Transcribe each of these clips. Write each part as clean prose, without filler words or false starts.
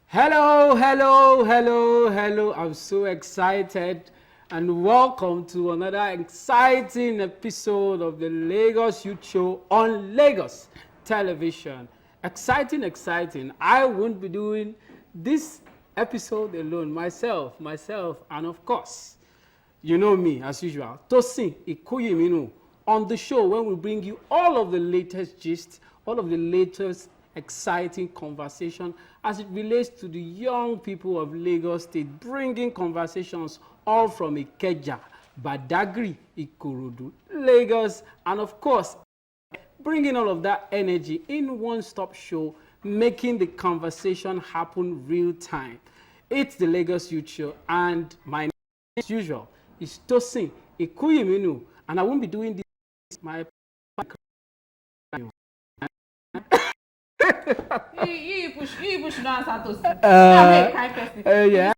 Hello, hello, hello, hello. I'm so excited and welcome to another exciting episode of the Lagos Youth Show on Lagos Television. Exciting, exciting. I won't be doing this episode alone. Myself, and of course, you know me as usual, Tosin Ikoyeminu, on the show when we bring you all of the latest gist, all of the latest exciting conversation as it relates to the young people of Lagos State, bringing conversations all from Ikeja, Badagry, Ikorodu, Lagos, and of course, bringing all of that energy in one-stop show, making the conversation happen real time. It's the Lagos Youth Show, and my name, as usual, is Tosin Ikuyiminu, and I won't be doing this. My you push no answer to yeah.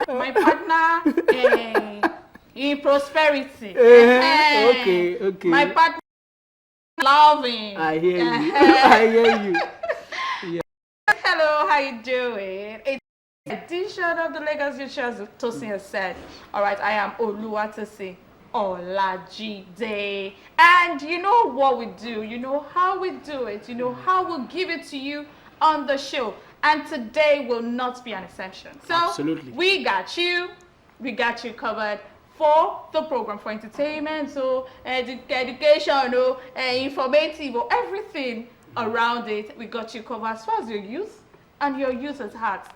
my partner in prosperity. Okay. My partner loving. I hear you. I hear you. Yeah. Hello, how you doing? It's edition of the Lagos Youth Show, as Tosin has said. All right, I am Oluwatosin Olajide, and you know what we do, you know how we do it, you know how we'll give it to you on the show, and today will not be an exception. So absolutely, we got you covered for the program, for entertainment, so education, informative, or everything around it. We got you covered as far as your youth and your youth at heart.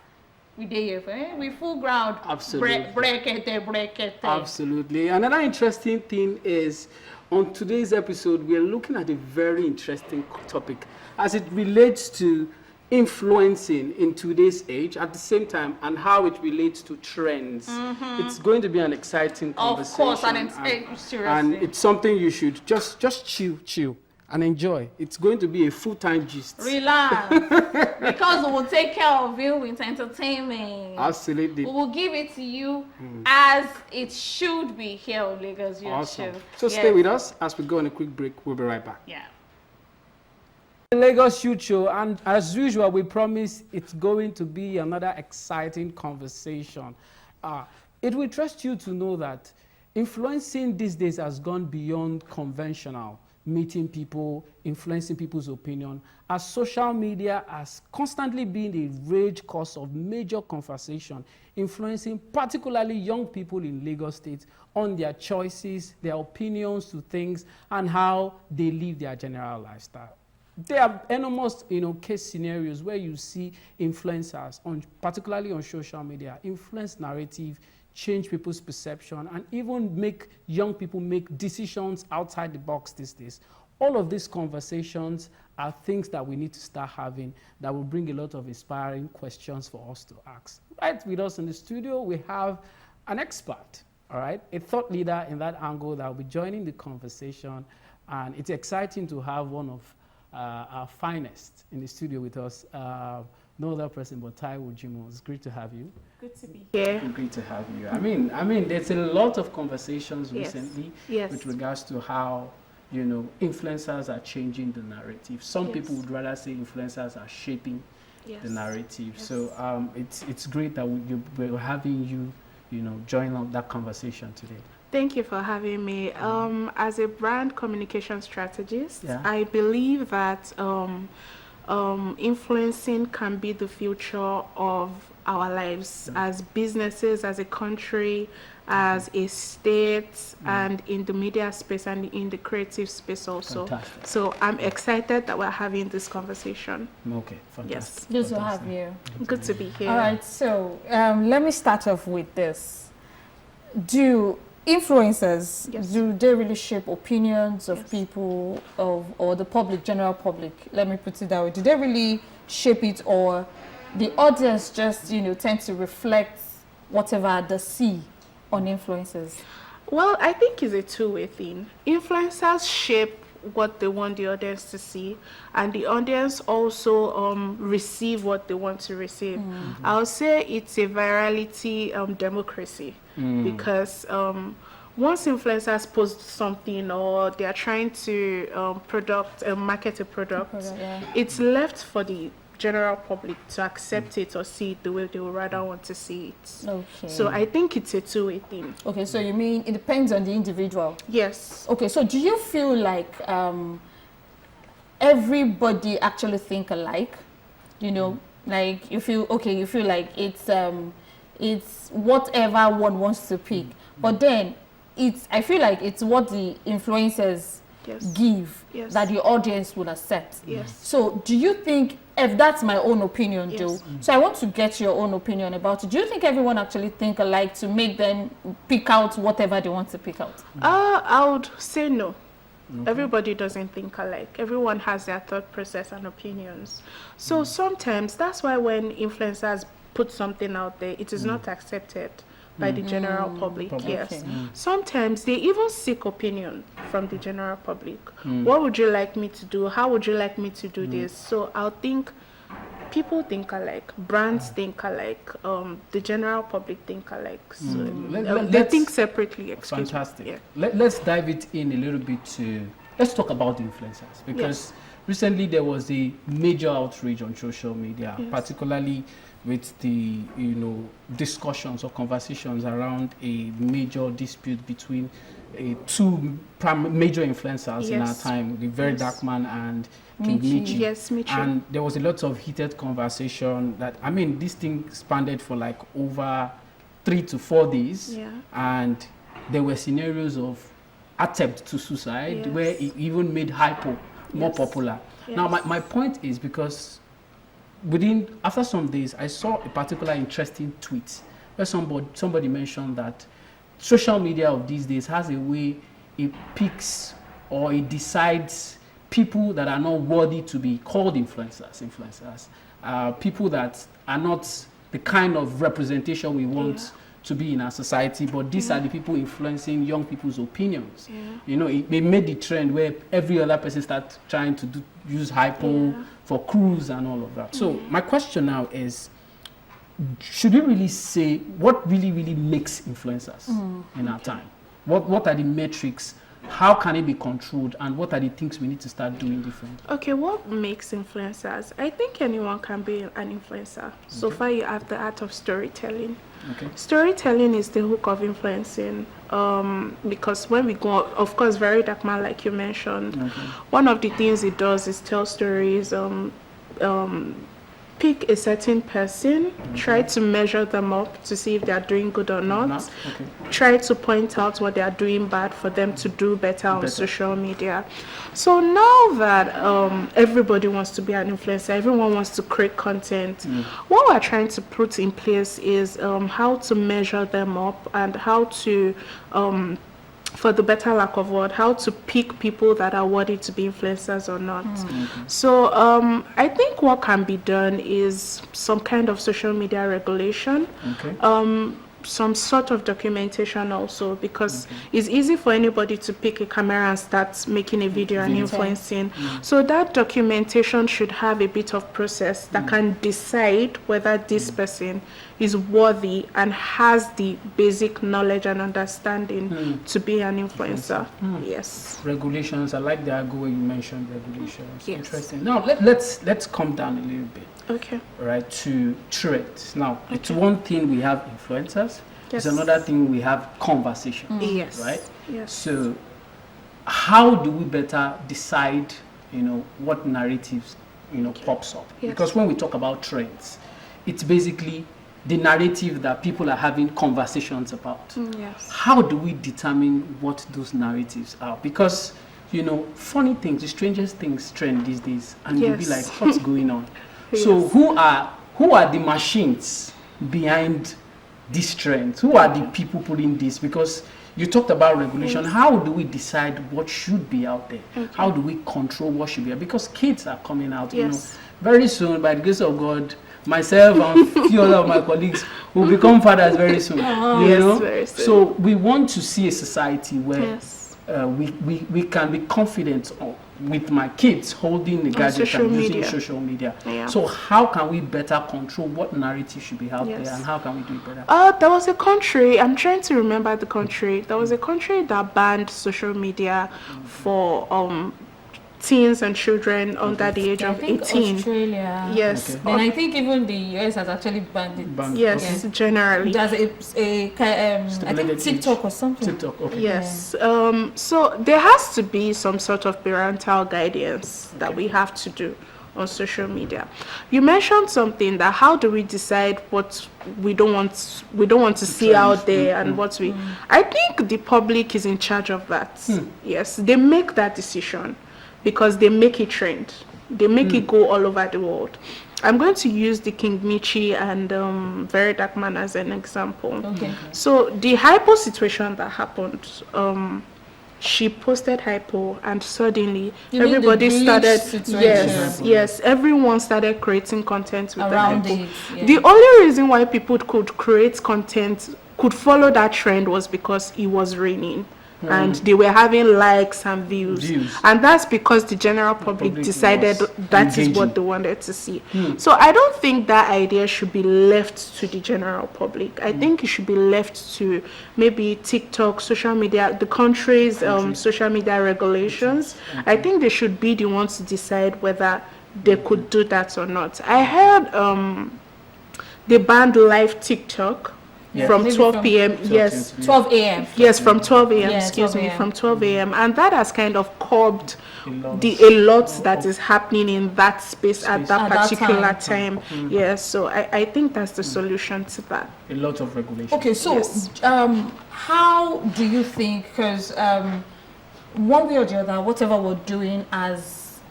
We there, we full ground. Absolutely. Break it. Absolutely. Another interesting thing is, on today's episode, we are looking at a very interesting topic as it relates to influencing in today's age at the same time, and how it relates to trends. It's going to be an exciting conversation. Of course, seriously. And it's something you should just chill and enjoy. It's going to be a full-time gist. Relax. Because we will take care of you with entertainment. Absolutely. We will give it to you as it should be here on Lagos Youth Awesome. Show. So stay with us as we go on a quick break. We'll be right back. Yeah. The Lagos Youth Show, and as usual, we promise it's going to be another exciting conversation. It will trust you to know that influencing these days has gone beyond conventional meeting people, influencing people's opinion, as social media has constantly been a rage cause of major conversation, influencing particularly young people in Lagos State on their choices, their opinions to things, and how they live their general lifestyle. There are enormous, case scenarios where you see influencers, particularly on social media, influence narrative, change people's perception, and even make young people make decisions outside the box these days. All of these conversations are things that we need to start having that will bring a lot of inspiring questions for us to ask. Right with us in the studio, we have an expert, all right, a thought leader in that angle that will be joining the conversation, and it's exciting to have one of our finest in the studio with us. No other person but Taiwo Jimo. It's great to have you. Good to be here. Great to have you. I mean, there's a lot of conversations recently with regards to how, influencers are changing the narrative. Some people would rather say influencers are shaping the narrative. Yes. So it's great that we're having you, join up that conversation today. Thank you for having me. As a brand communication strategist, I believe that influencing can be the future of our lives as businesses, as a country, as a state, and in the media space and in the creative space also. Fantastic. So I'm excited that we're having this conversation. Okay, fantastic. Good to have you. Good to be here. All right, so let me start off with this. Do influencers, do they really shape opinions of people, or the public, general public? Let me put it that way. Do they really shape it, or the audience just, tend to reflect whatever they see on influencers? Well, I think it's a two-way thing. Influencers shape what they want the audience to see, and the audience also receive what they want to receive. I'll say it's a virality democracy, because once influencers post something or they are trying to market a product, it's left for the general public to accept it or see it the way they would rather want to see it. Okay. So I think it's a two-way thing. Okay, so you mean it depends on the individual? Yes. Okay, so do you feel like everybody actually think alike? You know, like you feel like it's whatever one wants to pick, but then I feel like it's what the influencers give that the audience would accept. Yes. So do you think, if that's my own opinion though, Yes. so I want to get your own opinion about it. Do you think everyone actually think alike to make them pick out whatever they want to pick out? I would say no. Everybody doesn't think alike. Everyone has their thought process and opinions. So sometimes that's why when influencers put something out there, it is not accepted by the general public. Yes. Okay. Sometimes they even seek opinion from the general public. What would you like me to do? How would you like me to do this? So I'll think people think alike, brands think alike, the general public think alike. So they think separately. Fantastic. Yeah. Let's dive it in a little bit to, let's talk about influencers, because recently there was a major outrage on social media, particularly with the discussions or conversations around a major dispute between two major influencers in our time, the Very Dark Man and King Michi. Yes, Michi. And there was a lot of heated conversation that, I mean, this thing spanned for like over 3 to 4 days. Yeah. And there were scenarios of attempt to suicide where it even made hypo more popular. Now, my point is, because after some days, I saw a particular interesting tweet where somebody mentioned that social media of these days has a way it picks or it decides people that are not worthy to be called influencers, people that are not the kind of representation we want to be in our society, but these are the people influencing young people's opinions. You know, it made the trend where every other person starts trying to use hypo for cruise and all of that. So my question now is, should we really say what really makes influencers in our time? What are the metrics? How can it be controlled, and what are the things we need to start doing different? Okay, what makes influencers? I think anyone can be an influencer. So far, you have the art of storytelling. Okay. Storytelling is the hook of influencing, because when we go, of course, Very Dark Man, like you mentioned, one of the things it does is tell stories, pick a certain person, try to measure them up to see if they are doing good or not, try to point out what they are doing bad for them to do better on social media. So now that everybody wants to be an influencer, everyone wants to create content, what we're trying to put in place is how to measure them up and how to for the better lack of word, how to pick people that are worthy to be influencers or not. So I think what can be done is some kind of social media regulation, some sort of documentation also, because it's easy for anybody to pick a camera and start making a video and influencing. So that documentation should have a bit of process that can decide whether this person is worthy and has the basic knowledge and understanding to be an influencer. Yes. Regulations. I like the angle where you mentioned regulations. Yes. Interesting. Now let's come down a little bit. Okay. Right, to trends. Now, it's one thing we have influencers. Yes. It's another thing we have conversations. Yes. Right. Yes. So, how do we better decide, what narratives, pops up? Yes. Because when we talk about trends, it's basically the narrative that people are having conversations about. Yes. How do we determine what those narratives are? Because, funny things, the strangest things trend these days, and you'll be like, what's going on? So who are the machines behind these trends? Who are the people putting this? Because you talked about regulation. How do we decide what should be out there? How do we control what should be out? Because kids are coming out, very soon, by the grace of God. Myself and a few other of my colleagues will become fathers very soon. Very soon. So we want to see a society where we can be confident with my kids holding the gadget and using social media. So how can we better control what narrative should be out there, and how can we do it better? There was a country, I'm trying to remember the country. There was a country that banned social media for teens and children under the age I of think 18. Australia. Yes. And I think even the US has actually banned it. Yes, generally. There's I think TikTok or something. TikTok, okay. Yes. So there has to be some sort of parental guidance that we have to do on social media. You mentioned something that how do we decide what we don't want to see out there and what we I think the public is in charge of that. Yes, they make that decision because they make it trend. They make it go all over the world. I'm going to use the King Michi and Very Dark Man as an example. Okay. So the hypo situation that happened, she posted hypo and suddenly You mean the everybody bleach started situation? yes, everyone started creating content with Around the hypo. it, yeah. The only reason why people could create content, could follow that trend was because it was raining. And they were having likes and views. And that's because the general public decided that is what they wanted to see. So I don't think that idea should be left to the general public. I think it should be left to maybe TikTok, social media, the country's social media regulations. I think they should be the ones to decide whether they could do that or not. I heard they banned live TikTok. From Maybe 12 from p.m. Yes. 12 a.m. Yes, from 12 a.m. Yeah, excuse 12 me, a.m. from 12 a.m. And that has kind of curbed a lot that is happening in that space at that particular time. Yes, so I think that's the solution to that. A lot of regulation. Okay, so Yes. how do you think, because one way or the other, whatever we're doing as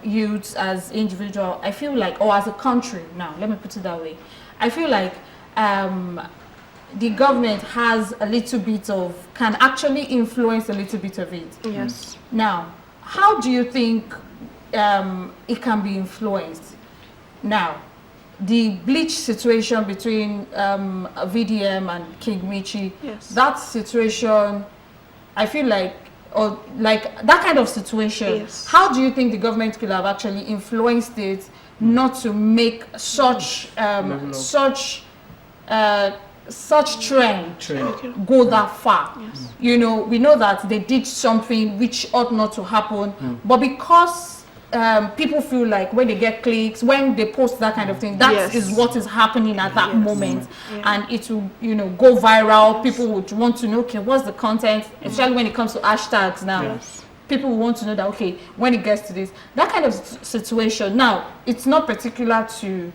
youths, as individual, I feel like, or as a country now, let me put it that way, I feel like the government has a little bit of, can actually influence a little bit of it. Yes. Now, how do you think it can be influenced? Now, the bleach situation between VDM and King Michi, Yes. that situation, I feel like, or like that kind of situation, Yes. how do you think the government could have actually influenced it not to make such such trend go that far? You know, we know that they did something which ought not to happen, but because people feel like when they get clicks, when they post that kind of thing, that is what is happening at that moment, and it will, you know, go viral. People would want to know, okay, what's the content, especially when it comes to hashtags now. People will want to know that, okay, when it gets to this, that kind of situation. Now, it's not particular to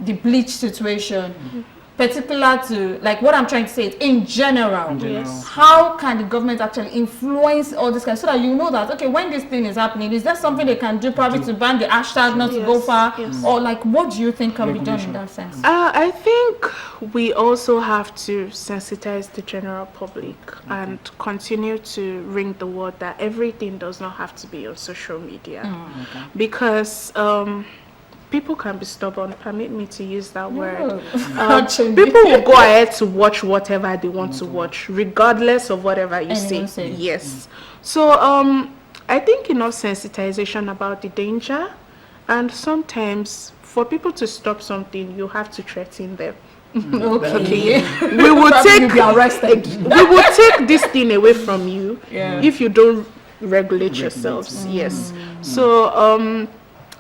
the bleach situation, particular to, like, what I'm trying to say is in general. How can the government actually influence all this kind, so that you know that, okay, when this thing is happening, is there something they can do probably to ban the hashtag not to go far, or like, what do you think can be done in that sense? I think we also have to sensitize the general public and continue to ring the word that everything does not have to be on social media, because people can be stubborn, permit me to use that word. People will go ahead to watch whatever they want to watch, regardless of whatever you say. Yes. So I think enough sensitization about the danger, and sometimes for people to stop something, you have to threaten them. Okay. We will take be arrested. we will take this thing away from you if you don't regulate yourselves. Yes. So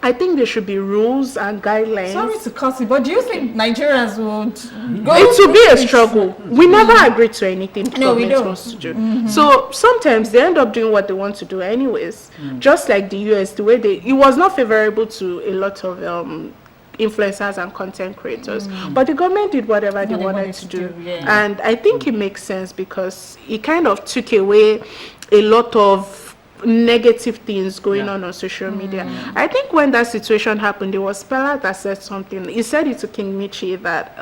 I think there should be rules and guidelines. Sorry to cut it, but do you think Nigerians would go? It will be a struggle. We never agree to anything the No, we government don't. wants to do. So sometimes they end up doing what they want to do anyways. Just like the US, the way it was not favorable to a lot of influencers and content creators, but the government did whatever they wanted to do. And I think it makes sense because it kind of took away a lot of negative things going on social media. I think when that situation happened, there was Spella that said something. He said it to King Michi that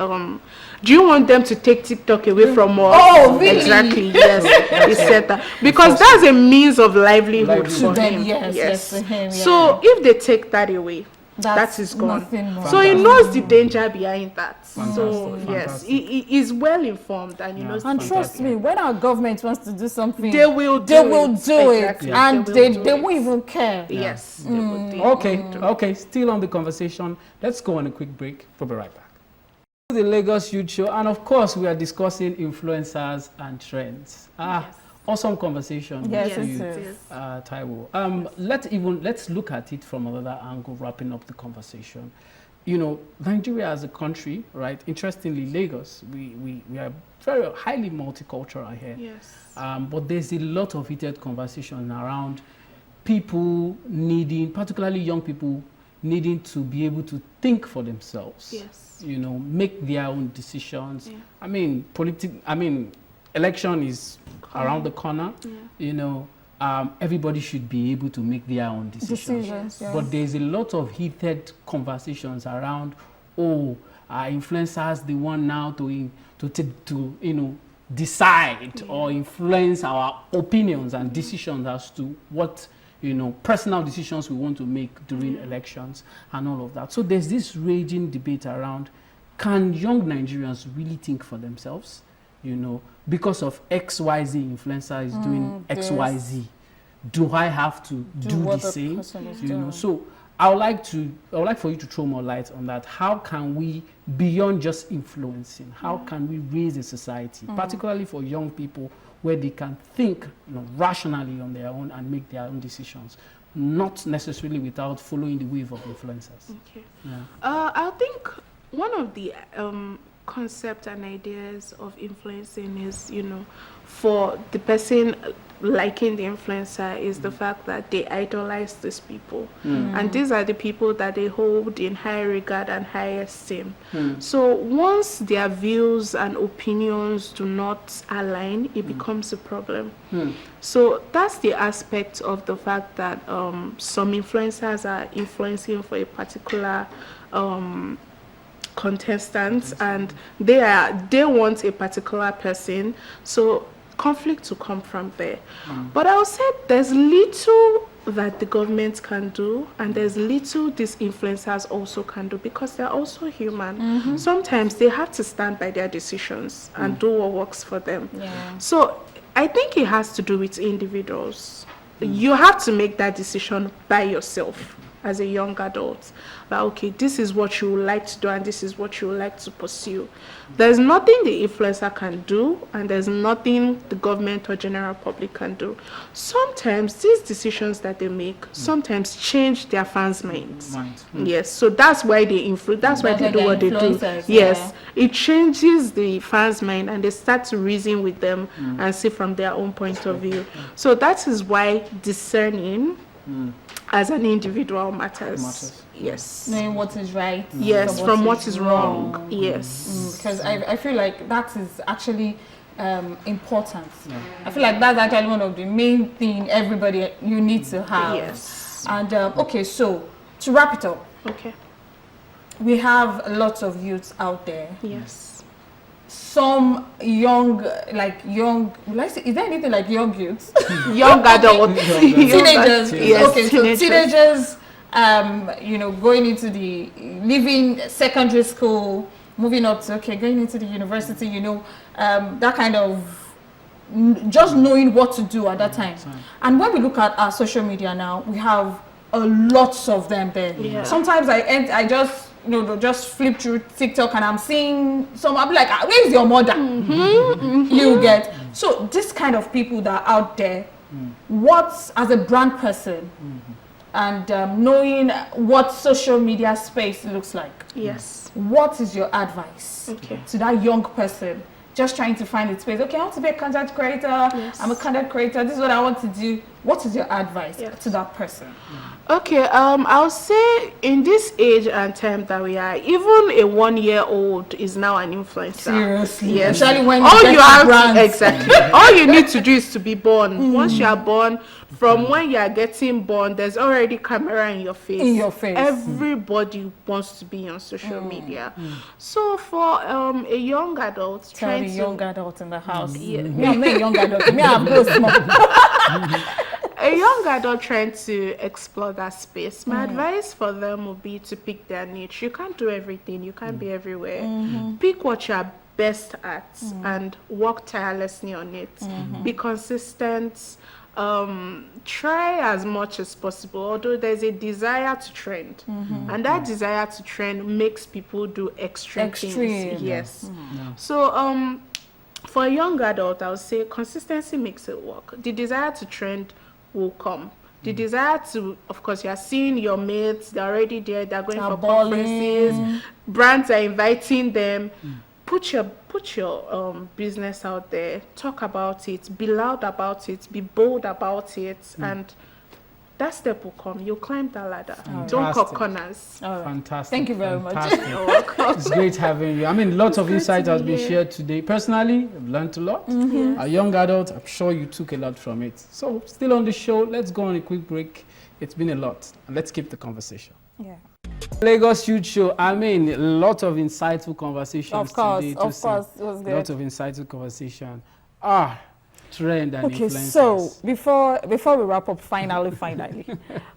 do you want them to take TikTok away from us? Oh, really? Exactly, yes. He said that because that's a means of livelihood for him. Yes, for him, So if they take that away, that is gone. So he knows the danger behind that. So yes, he is well informed and he knows. And trust me, when our government wants to do something, they will do it, and they won't even care. Yes. Okay. Still on the conversation. Let's go on a quick break. We'll be right back. The Lagos Youth Show, and of course, we are discussing influencers and trends. Awesome conversation Yes, with it you, is. Taiwo. Let's look at it from another angle, wrapping up the conversation. You know, Nigeria as a country, right? Interestingly, Lagos, we are very highly multicultural here. Yes. But there's a lot of heated conversation around people needing, particularly young people, needing to be able to think for themselves. Yes. You know, make their own decisions. Yeah. I mean, election is around the corner. Yeah. You know, everybody should be able to make their own decisions. Decisions, yes. But there's a lot of heated conversations around, are influencers the one now to decide or influence our opinions and decisions as to what, personal decisions we want to make during elections and all of that. So there's this raging debate around, can young Nigerians really think for themselves? Because of XYZ influencer is doing XYZ. Do I have to do the same? So I would like for you to throw more light on that. How can we, beyond just influencing, how can we raise a society, particularly for young people, where they can think rationally on their own and make their own decisions, not necessarily without following the wave of influencers? Okay. Yeah. I think one of the concept and ideas of influencing is, for the person liking the influencer is the fact that they idolize these people. And these are the people that they hold in high regard and high esteem. So once their views and opinions do not align, it becomes a problem. So that's the aspect of the fact that some influencers are influencing for a particular contestants, and they want a particular person, so conflict to come from there. But I would say there's little that the government can do, and there's little these influencers also can do, because they're also human. Sometimes they have to stand by their decisions and do what works for them. So I think it has to do with individuals. You have to make that decision by yourself as a young adult, that okay, this is what you would like to do and this is what you would like to pursue. There's nothing the influencer can do, and there's nothing the government or general public can do. Sometimes these decisions that they make sometimes change their fans' minds. Yes, so that's why they that's why they do what they do. Yes, it changes the fans' mind, and they start to reason with them and see from their own point of view. So that is why discerning as an individual matters. Yes. Knowing what is right. Yes, from what is wrong. Yes. Because I feel like that is actually important. I feel like that's actually one of the main things you need to have. Yes. And okay, so to wrap it up. Okay. We have lots of youths out there. Yes. Some young, is there anything like young youths? Young adults. Teenagers. Yes, Okay, so teenagers, going into leaving secondary school, moving up to, going into the university, that kind of just knowing what to do at that time. And when we look at our social media now, we have lots of them there. Yeah. Sometimes I just flip through TikTok and I'm seeing some, I'll be like, where's your mother? You get. So this kind of people that are out there, what, as a brand person, and knowing what social media space looks like. Yes. What is your advice to that young person just trying to find its space? Okay, I want to be a content creator. Yes. I'm a content creator. This is what I want to do. What is your advice to that person? Okay, I'll say in this age and time that we are, even a 1-year-old is now an influencer. Seriously. Yes. Especially when exactly. All you need to do is to be born. Once you are born, from when you are getting born, there's already camera in your face. Everybody wants to be on social media. So for a young adult, trying to young adult in the house. Yeah. Me, I'm not a young adult. Me, I'm no small. A young adult trying to explore that space, my advice for them would be to pick their niche. You can't do everything. You can't be everywhere. Pick what you are best at and work tirelessly on it. Be consistent. Try as much as possible, although there's a desire to trend. And that desire to trend makes people do extreme things. Yes. So For a young adult, I would say consistency makes it work. The desire to trend will come. The desire to, of course, you are seeing your mates, they're already there, they're going for conferences, brands are inviting them. Put your business out there, talk about it, be loud about it, be bold about it, and that step will come. You'll climb that ladder. Don't cut corners. Fantastic. Thank you very much. You're welcome. It's great having you. I mean, lots of insight has been shared today. Personally, I've learned a lot. A young adult, I'm sure you took a lot from it. So, still on the show, let's go on a quick break. It's been a lot, and let's keep the conversation. Yeah. Lagos Youth Show. I mean, a lot of insightful conversations Of course, today. it was A good. lot of insightful conversation. Trend and Okay, influencers. so before we wrap up, finally,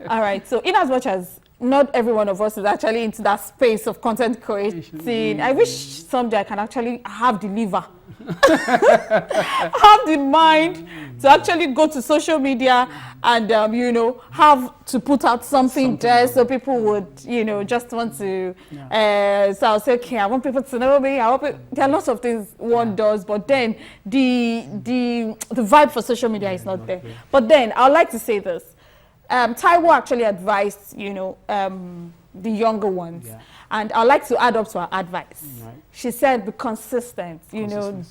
all right. So, in as much as not every one of us is actually into that space of content creating, I wish someday I can actually have the liver, have the mind to actually go to social media and have to put out something there so people would just want to. So I'll say, okay, I want people to know me. There are lots of things one does, but then the vibe for social media is not there. But then I'd like to say this. Taiwo actually advised, the younger ones. Yeah. And I'd like to add up to her advice. Right. She said, be consistent,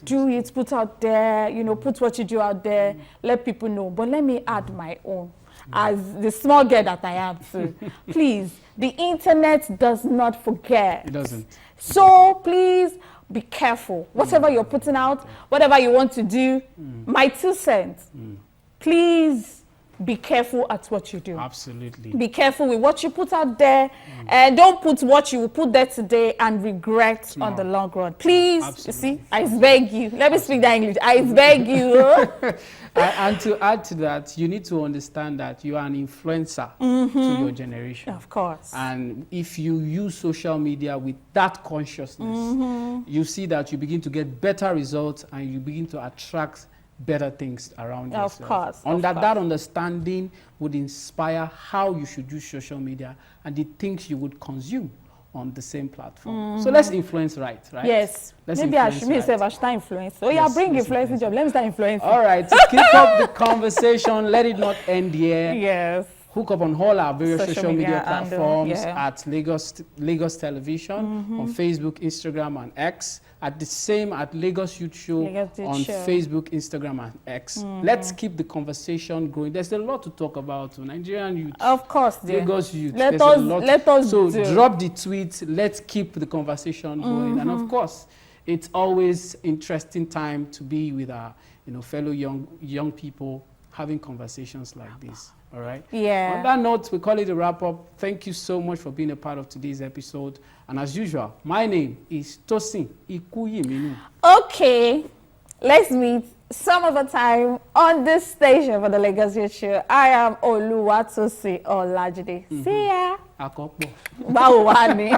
do it, put out there, put what you do out there, let people know. But let me add my own. As the small girl that I am too. Please, the internet does not forget. It doesn't. So please be careful. Whatever you're putting out, whatever you want to do, my 2 cents, please be careful at what you do. Absolutely. Be careful with what you put out there, and don't put what you will put there today and regret on the long run. Please, Absolutely. you see, I beg you. Let me speak that English. I beg you. And to add to that, you need to understand that you are an influencer to your generation. Of course. And if you use social media with that consciousness, you see that you begin to get better results and you begin to attract better things around yourself. Of course. That understanding would inspire how you should use social media and the things you would consume on the same platform. So let's influence right? Yes. Maybe I should start influence. Oh yeah, bring influencing job. Let me start influencing. All right. To keep up the conversation, let it not end here. Yes. Hook up on all our various social media platforms and, at Lagos Television, on Facebook, Instagram, and X. At the same at Lagos Youth Show on Facebook, Instagram, and X. Let's keep the conversation going. There's a lot to talk about. Nigerian youth. Of course, Lagos youth. Let us so drop the tweet. Let's keep the conversation going. And of course, it's always interesting time to be with our fellow young people having conversations like this. All right. Yeah. On that note, we call it a wrap up. Thank you so much for being a part of today's episode. And as usual, my name is Tosin Ikuyiminu. Okay, let's meet some other time on this station for the Lagos Youth Show. I am Oluwatosin Olajide. See ya. Akokpo. Báwo wá ni?